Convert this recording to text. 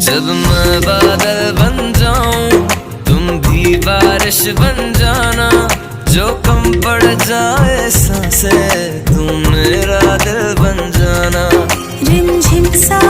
जब मैं बादल बन जाऊं तुम भी बारिश बन जाना, जो कम पड़ जाए सांसें तुम मेरा दिल बन जाना। रिमझिम सा